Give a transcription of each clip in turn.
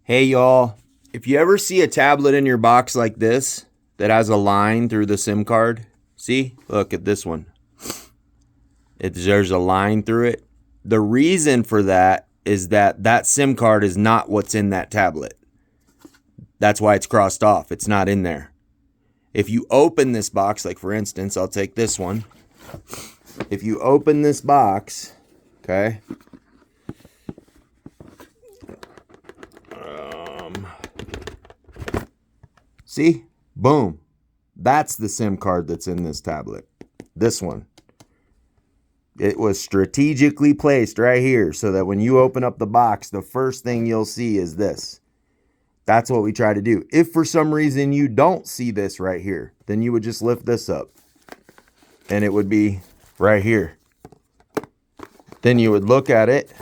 Hey y'all, if you ever see a tablet in your box like this that has a line through the SIM card, see, look at this one. There's a line through it. The reason for that is that SIM card is not what's in that tablet. That's why it's crossed off. It's not in there. If you open this box, like for instance, I'll take this one. If you open this box, okay, see? Boom. That's the SIM card that's in this tablet. This one. It was strategically placed right here so that when you open up the box, the first thing you'll see is this. That's what we try to do. If for some reason you don't see this right here, then you would just lift this up and it would be right here. Then you would look at it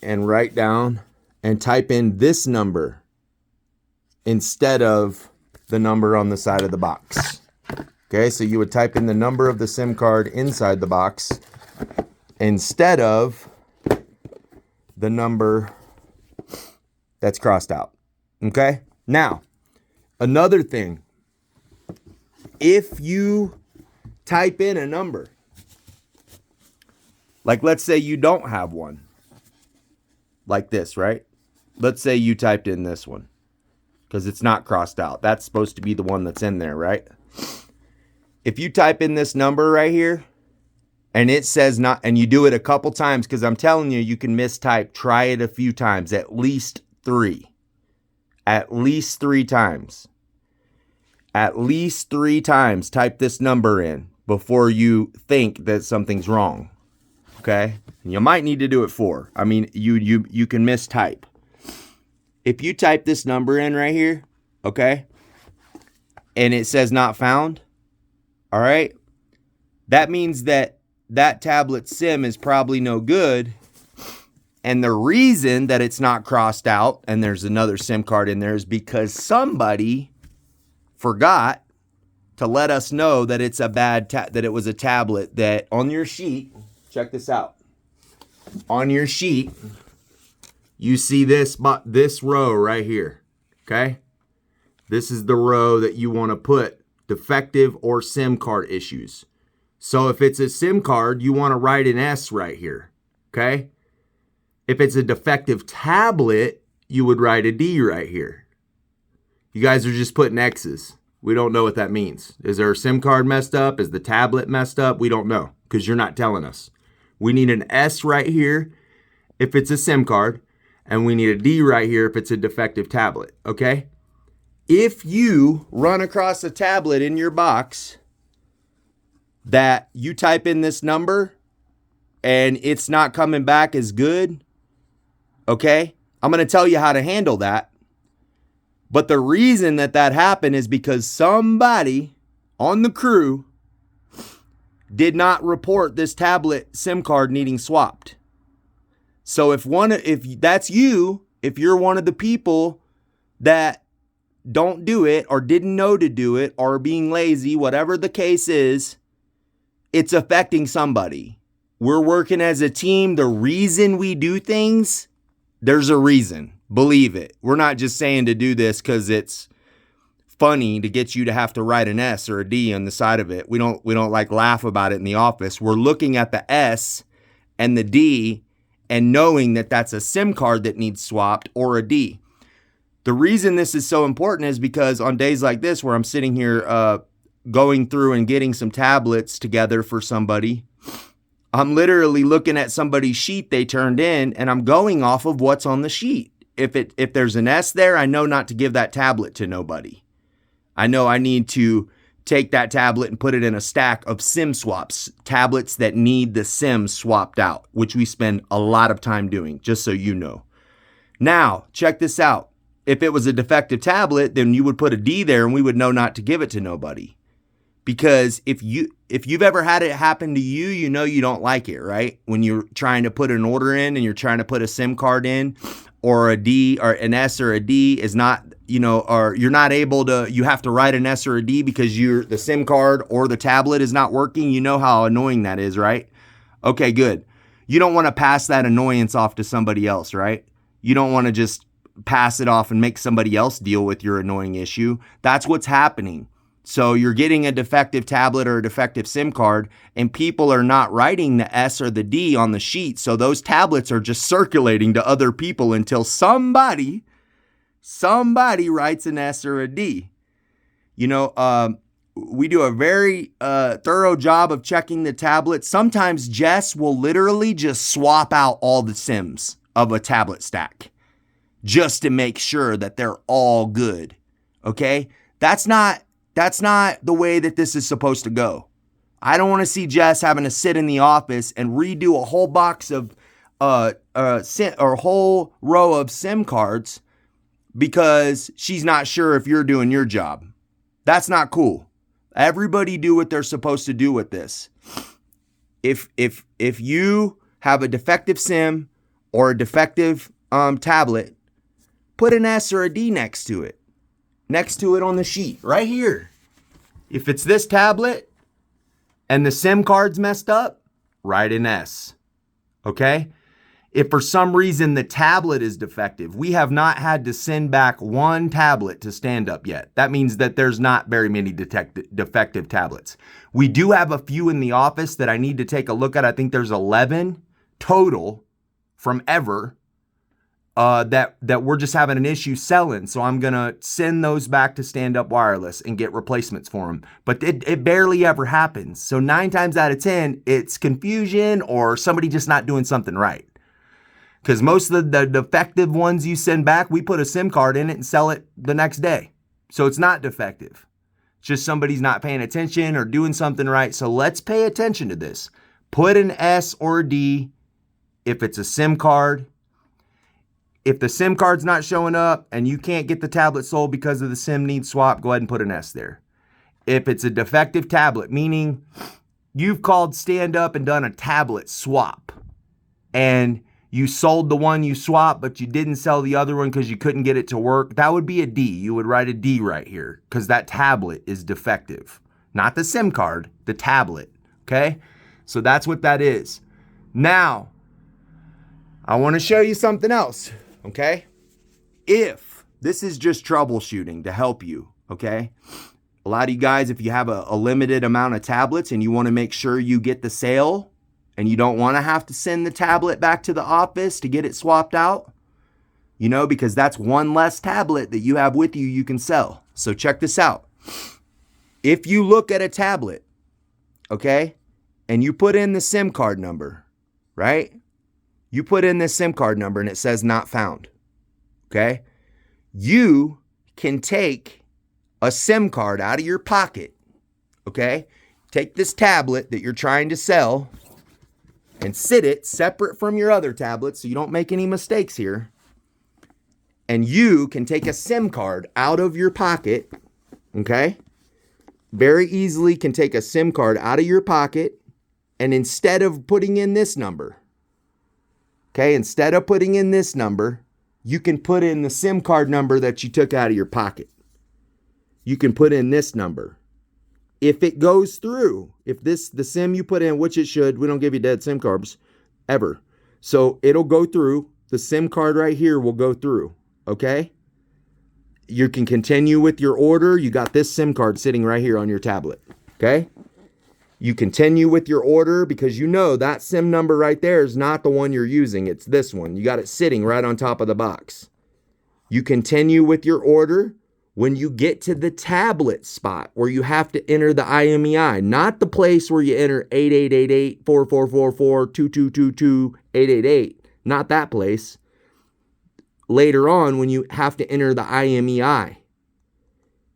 and write down and type in this number instead of the number on the side of the box. Okay, so you would type in the number of the SIM card inside the box instead of the number that's crossed out. Okay, now another thing, if you type in a number, like let's say you don't have one like this, right? Let's say you typed in this one because it's not crossed out. That's supposed to be the one that's in there, right? If you type in this number right here and it says not, and you do it a couple times, because I'm telling you, you can mistype. Try it a few times, at least 3. At least 3 times. At least 3 times type this number in before you think that something's wrong. Okay? You might need to do it 4. I mean, you can mistype. If you type this number in right here, okay, and it says not found, all right, that means that tablet SIM is probably no good. And the reason that it's not crossed out and there's another SIM card in there is because somebody forgot to let us know that it's a that it was a tablet that on your sheet, check this out. On your sheet, you see this row right here, okay? This is the row that you want to put defective or SIM card issues. So if it's a SIM card, you want to write an S right here, okay? If it's a defective tablet, you would write a D right here. You guys are just putting X's. We don't know what that means. Is there a SIM card messed up? Is the tablet messed up? We don't know because you're not telling us. We need an S right here if it's a SIM card, and we need a D right here if it's a defective tablet, okay? If you run across a tablet in your box that you type in this number and it's not coming back as good, okay, I'm going to tell you how to handle that. But the reason that happened is because somebody on the crew did not report this tablet SIM card needing swapped. So if that's you, if you're one of the people that don't do it or didn't know to do it or being lazy, whatever the case is, it's affecting somebody. We're working as a team. The reason we do things, there's a reason. Believe it. We're not just saying to do this because it's funny to get you to have to write an S or a D on the side of it. We don't like laugh about it in the office. We're looking at the S and the D and knowing that that's a SIM card that needs swapped or a D. The reason this is so important is because on days like this where I'm sitting here going through and getting some tablets together for somebody, I'm literally looking at somebody's sheet they turned in and I'm going off of what's on the sheet. If there's an S there, I know not to give that tablet to nobody. I know I need to take that tablet and put it in a stack of SIM swaps, tablets that need the SIM swapped out, which we spend a lot of time doing, just so you know. Now, check this out. If it was a defective tablet, then you would put a D there and we would know not to give it to nobody. Because if you've ever had it happen to you, you know you don't like it, right? When you're trying to put an order in and you're trying to put a SIM card in, or a D or an S or a D is not, or you're not able to, you have to write an S or a D because the SIM card or the tablet is not working. You know how annoying that is, right? Okay, good. You don't want to pass that annoyance off to somebody else, right? You don't want to just pass it off and make somebody else deal with your annoying issue. That's what's happening. So you're getting a defective tablet or a defective SIM card, and people are not writing the S or the D on the sheet. So those tablets are just circulating to other people until somebody writes an S or a D. You know, we do a very thorough job of checking the tablets. Sometimes Jess will literally just swap out all the SIMs of a tablet stack just to make sure that they're all good. Okay? That's not the way that this is supposed to go. I don't want to see Jess having to sit in the office and redo a whole box of or a whole row of SIM cards because she's not sure if you're doing your job. That's not cool. Everybody do what they're supposed to do with this. If you have a defective SIM or a defective tablet, put an S or a D next to it on the sheet right here. If it's this tablet and the SIM card's messed up, write an S. Okay? If for some reason the tablet is defective, we have not had to send back one tablet to stand up yet. That means that there's not very many defective tablets. We do have a few in the office that I need to take a look at. I think there's 11 total from ever that we're just having an issue selling. So I'm going to send those back to Stand Up Wireless and get replacements for them. But it barely ever happens. So 9 times out of 10, it's confusion or somebody just not doing something right. Because most of the defective ones you send back, we put a SIM card in it and sell it the next day. So it's not defective. It's just somebody's not paying attention or doing something right. So let's pay attention to this. Put an S or a D if it's a SIM card. If the SIM card's not showing up and you can't get the tablet sold because of the SIM needs swap, go ahead and put an S there. If it's a defective tablet, meaning you've called Stand Up and done a tablet swap, and you sold the one you swapped, but you didn't sell the other one because you couldn't get it to work, that would be a D. You would write a D right here because that tablet is defective. Not the SIM card, the tablet. Okay? So that's what that is. Now, I want to show you something else. Okay? If this is just troubleshooting to help you, okay? A lot of you guys, if you have a limited amount of tablets and you want to make sure you get the sale, and you don't want to have to send the tablet back to the office to get it swapped out, you know, because that's one less tablet that you have with you you can sell. So check this out. If you look at a tablet, okay, and you put in the SIM card number, right? You put in this SIM card number and it says not found, okay? You can take a SIM card out of your pocket, okay? Take this tablet that you're trying to sell and sit it separate from your other tablet so you don't make any mistakes here. And you can take a SIM card out of your pocket, okay? Very easily can take a SIM card out of your pocket, and instead of putting in this number, okay, instead of putting in this number, you can put in the SIM card number that you took out of your pocket. You can put in this number. If it goes through, if the SIM you put in, which it should, we don't give you dead SIM cards ever. So it'll go through. The SIM card right here will go through, okay? You can continue with your order. You got this SIM card sitting right here on your tablet, okay? You continue with your order because you know that SIM number right there is not the one you're using. It's this one. You got it sitting right on top of the box. You continue with your order. When you get to the tablet spot where you have to enter the IMEI, not the place where you enter 8888-4444-2222-888, not that place. Later on, when you have to enter the IMEI,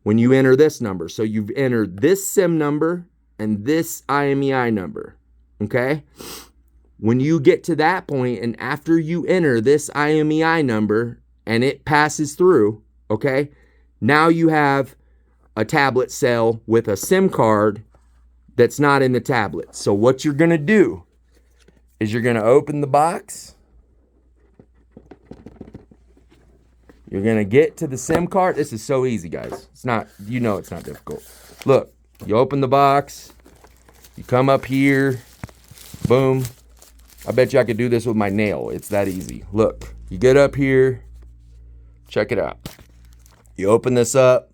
when you enter this number. So you've entered this SIM number and this IMEI number, okay? When you get to that point and after you enter this IMEI number and it passes through, okay? Now you have a tablet cell with a SIM card that's not in the tablet. So what you're going to do is you're going to open the box. You're going to get to the SIM card. This is so easy, guys. It's not, you know it's not difficult. Look, you open the box. You come up here. Boom. I bet you I could do this with my nail. It's that easy. Look, you get up here. Check it out. You open this up.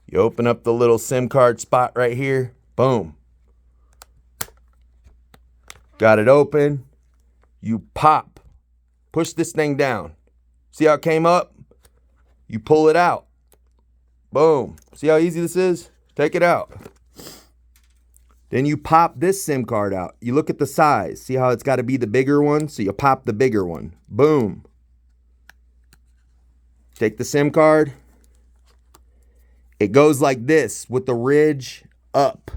You open up the little SIM card spot right here. Boom. Got it open. You pop. Push this thing down. See how it came up? You pull it out. Boom. See how easy this is? Take it out. Then you pop this SIM card out. You look at the size. See how it's got to be the bigger one? So you pop the bigger one. Boom. Take the SIM card. It goes like this with the ridge up.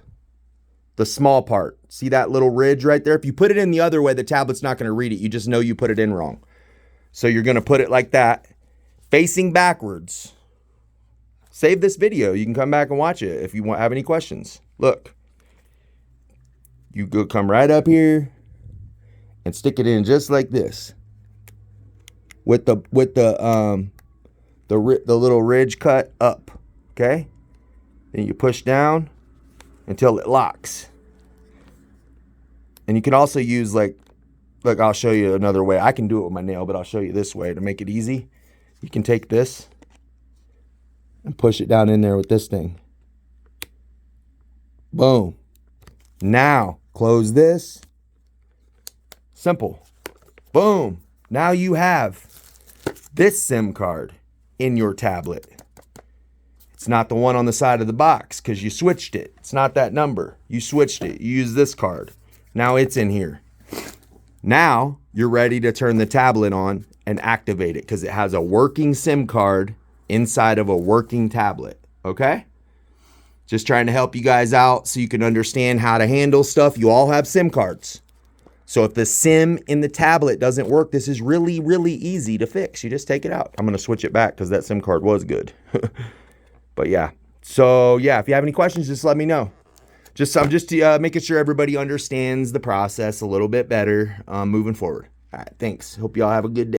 The small part. See that little ridge right there? If you put it in the other way, the tablet's not going to read it. You just know you put it in wrong. So you're going to put it like that, facing backwards. Save this video. You can come back and watch it if you have any questions. Look. You go come right up here and stick it in just like this. With the little ridge cut up, okay? Then you push down until it locks. And you can also use look, I'll show you another way. I can do it with my nail, but I'll show you this way to make it easy. You can take this and push it down in there with this thing. Boom. Now, close this. Simple. Boom. Now you have this SIM card in your tablet. It's not the one on the side of the box because you switched it. It's not that number. You switched it. You use this card. Now it's in here. Now you're ready to turn the tablet on and activate it because it has a working SIM card inside of a working tablet. Okay? Just trying to help you guys out so you can understand how to handle stuff. You all have SIM cards. So if the SIM in the tablet doesn't work, this is really, really easy to fix. You just take it out. I'm going to switch it back because that SIM card was good. But yeah. So yeah, if you have any questions, just let me know. I'm just making sure everybody understands the process a little bit better moving forward. All right, thanks. Hope y'all have a good day.